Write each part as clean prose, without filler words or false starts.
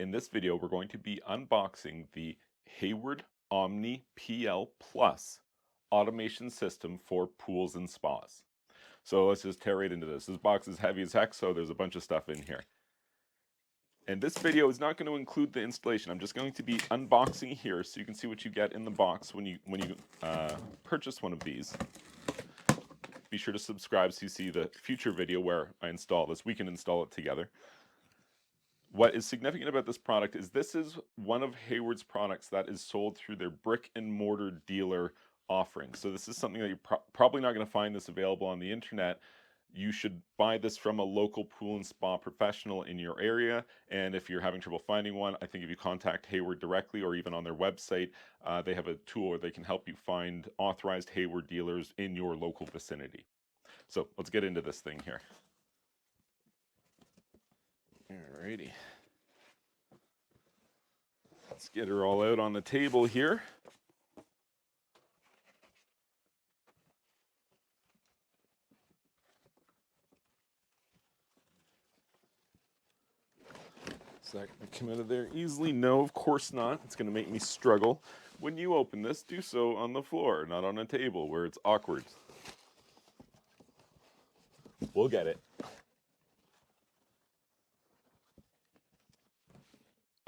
In this video, we're going to be unboxing the Hayward Omni PL Plus automation system for pools and spas. So let's just tear right into this. This box is heavy as heck, so there's a bunch of stuff in here. And this video is not going to include the installation. I'm just going to be unboxing here so you can see what you get in the box when you purchase one of these. Be sure to subscribe so you see the future video where I install this. We can install it together. What is significant about this product is this is one of Hayward's products that is sold through their brick and mortar dealer offering. So this is something that you're probably not going to find this available on the internet. You should buy this from a local pool and spa professional in your area. And if you're having trouble finding one, I think if you contact Hayward directly or even on their website, they have a tool where they can help you find authorized Hayward dealers in your local vicinity. So let's get into this thing here. Alrighty. Let's get her all out on the table here. Is that going to come out of there easily? No, of course not. It's going to make me struggle. When you open this, do so on the floor, not on a table where it's awkward. We'll get it.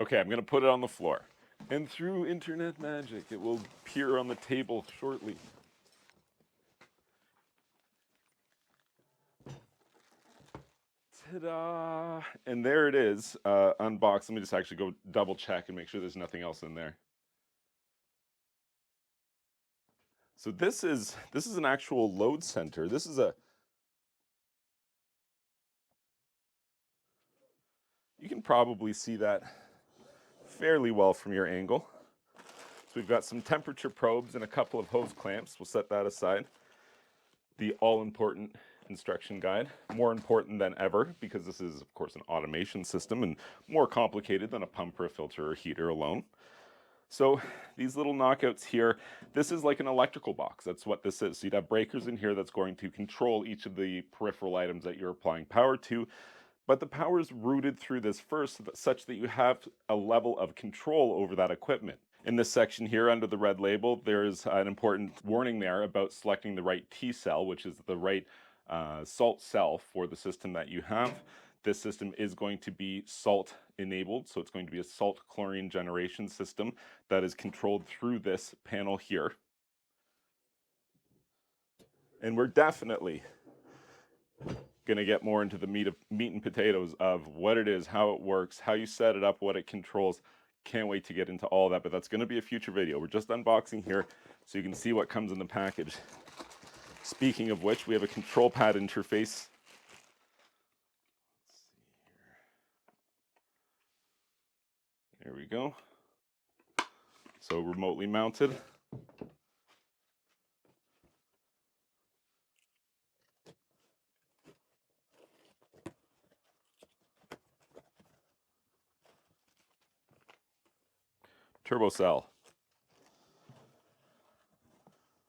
Okay, I'm going to put it on the floor. And through internet magic, it will appear on the table shortly. Ta-da! And there it is, unboxed. Let me just actually go double check and make sure there's nothing else in there. So this is an actual load center. This is you can probably see that fairly well from your angle. So we've got some temperature probes and a couple of hose clamps. We'll set that aside. The all-important instruction guide, more important than ever because this is, of course, an automation system and more complicated than a pump or a filter or heater alone. So these little knockouts here, this is like an electrical box. That's what this is. So you'd have breakers in here that's going to control each of the peripheral items that you're applying power to. But the power is routed through this first such that you have a level of control over that equipment. In this section here under the red label, there's an important warning there about selecting the right T cell, which is the right salt cell for the system that you have. This system is going to be salt enabled, so it's going to be a salt chlorine generation system that is controlled through this panel here. And we're definitely going to get more into the meat and potatoes of what it is, how it works, how you set it up, what it controls. Can't wait to get into all that, but that's going to be a future video. We're just unboxing here so you can see what comes in the package. Speaking of which, we have a control pad interface. There we go. So remotely mounted. Turbo cell.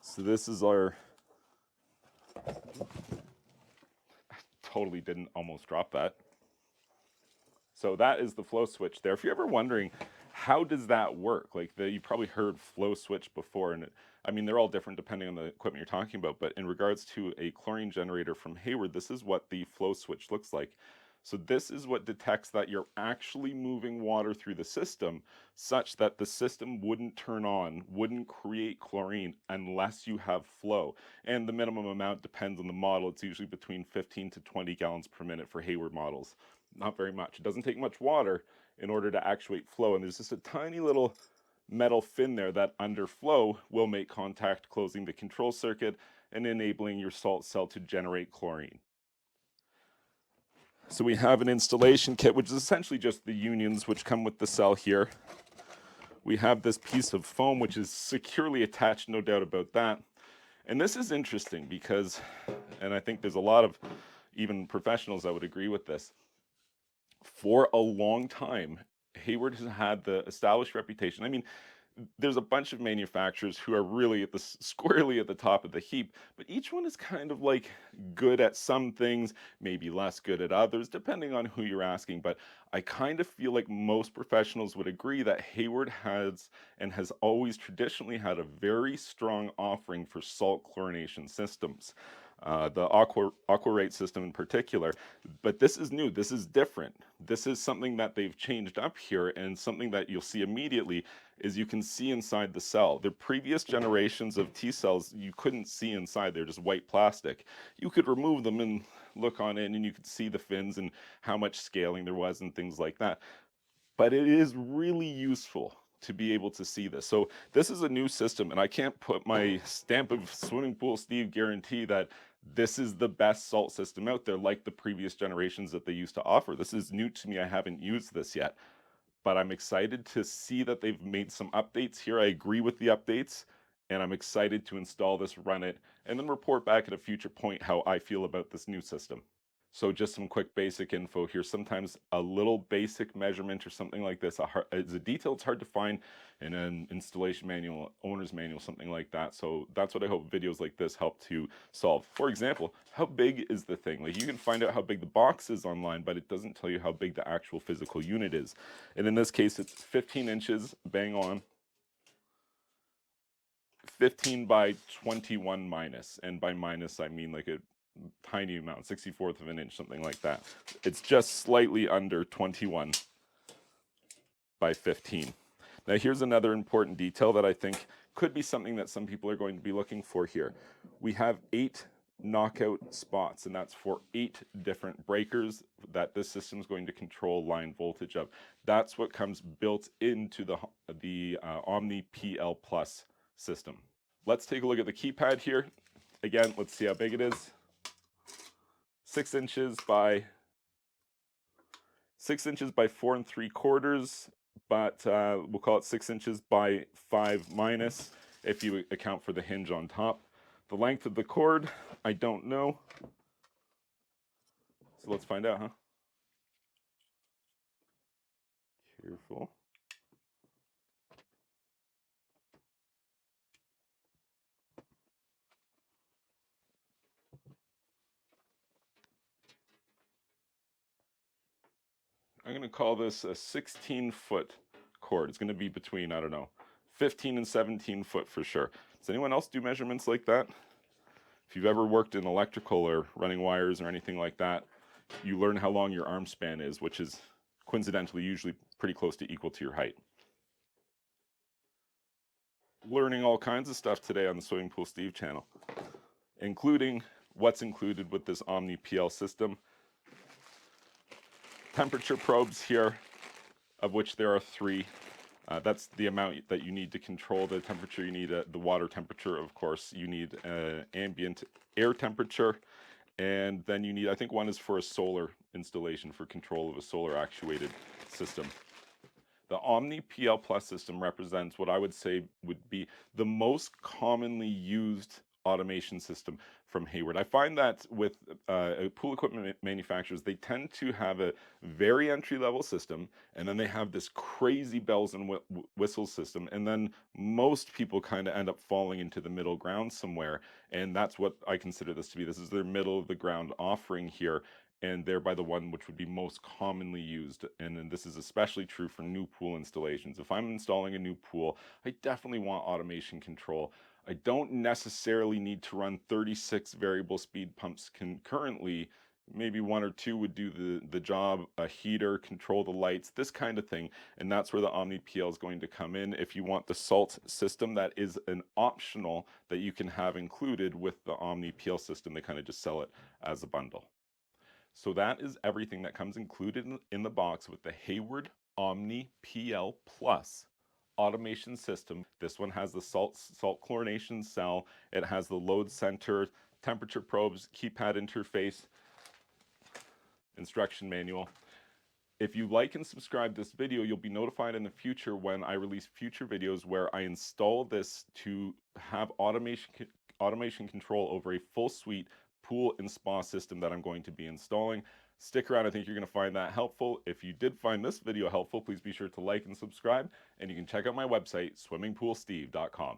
So this is our, I totally didn't almost drop that. So that is the flow switch there. If you're ever wondering, how does that work? Like you probably heard flow switch before, and I mean, they're all different depending on the equipment you're talking about, but in regards to a chlorine generator from Hayward, this is what the flow switch looks like. So this is what detects that you're actually moving water through the system such that the system wouldn't turn on, wouldn't create chlorine unless you have flow. And the minimum amount depends on the model. It's usually between 15 to 20 gallons per minute for Hayward models. Not very much. It doesn't take much water in order to actuate flow. And there's just a tiny little metal fin there that under flow will make contact, closing the control circuit and enabling your salt cell to generate chlorine. So we have an installation kit, which is essentially just the unions which come with the cell here. We have this piece of foam, which is securely attached, no doubt about that. And this is interesting because, and I think there's a lot of even professionals that would agree with this, for a long time, Hayward has had the established reputation. I mean, there's a bunch of manufacturers who are really at the squarely at the top of the heap, but each one is kind of like good at some things, maybe less good at others, depending on who you're asking. But I kind of feel like most professionals would agree that Hayward has and has always traditionally had a very strong offering for salt chlorination systems. The AquaRite system in particular, but this is new. This is different. This is something that they've changed up here, and something that you'll see immediately is you can see inside the cell. The previous generations of T cells, you couldn't see inside. They're just white plastic. You could remove them and look on in, and you could see the fins and how much scaling there was and things like that. But it is really useful to be able to see this. So this is a new system, and I can't put my stamp of Swimming Pool Steve guarantee that this is the best salt system out there like the previous generations that they used to offer. This is new to me. I haven't used this yet, but I'm excited to see that they've made some updates here. I agree with the updates, and I'm excited to install this, run it, and then report back at a future point how I feel about this new system. So just some quick basic info here. Sometimes a little basic measurement or something like this, it's a detail it's hard to find in an installation manual, owner's manual, something like that. So that's what I hope videos like this help to solve. For example, how big is the thing? Like, you can find out how big the box is online, but it doesn't tell you how big the actual physical unit is. And in this case, it's 15 inches, bang on. 15 by 21 minus, and by minus I mean like a tiny amount, 64th of an inch, something like that. It's just slightly under 21 by 15. Now here's another important detail that I think could be something that some people are going to be looking for here. We have 8 knockout spots, and that's for 8 different breakers that this system is going to control line voltage of. That's what comes built into the Omni PL Plus system. Let's take a look at the keypad here. Again, let's see how big it is. 6 inches by 4 3/4, but we'll call it 6 inches by 5 minus if you account for the hinge on top. The length of the cord, I don't know. So let's find out, huh? Careful. I'm going to call this a 16-foot cord. It's going to be between, I don't know, 15 and 17 foot for sure. Does anyone else do measurements like that? If you've ever worked in electrical or running wires or anything like that, you learn how long your arm span is, which is coincidentally usually pretty close to equal to your height. Learning all kinds of stuff today on the Swimming Pool Steve channel, including what's included with this Omni PL system. Temperature probes here, of which there are 3. That's the amount that you need to control the temperature. You need the water temperature, of course. You need ambient air temperature. And then you need, I think one is for a solar installation, for control of a solar actuated system. The Omni PL Plus system represents what I would say would be the most commonly used automation system from Hayward. I find that with pool equipment manufacturers, they tend to have a very entry-level system, and then they have this crazy bells and whistles system, and then most people kind of end up falling into the middle ground somewhere, and that's what I consider this to be. This is their middle of the ground offering here, and thereby the one which would be most commonly used. And then this is especially true for new pool installations. If I'm installing a new pool, I definitely want automation control. I don't necessarily need to run 36 variable speed pumps concurrently. Maybe 1 or 2 would do the job, a heater, control the lights, this kind of thing. And that's where the Omni PL is going to come in. If you want the salt system, that is an optional that you can have included with the Omni PL system. They kind of just sell it as a bundle. So that is everything that comes included in the box with the Hayward Omni PL Plus automation system. This one has the salt chlorination cell. It has the load center, temperature probes, keypad interface, instruction manual. If you like and subscribe this video, you'll be notified in the future when I release future videos where I install this to have automation control over a full suite pool and spa system that I'm going to be installing. Stick around, I think you're going to find that helpful. If you did find this video helpful, please be sure to like and subscribe, and you can check out my website, swimmingpoolsteve.com.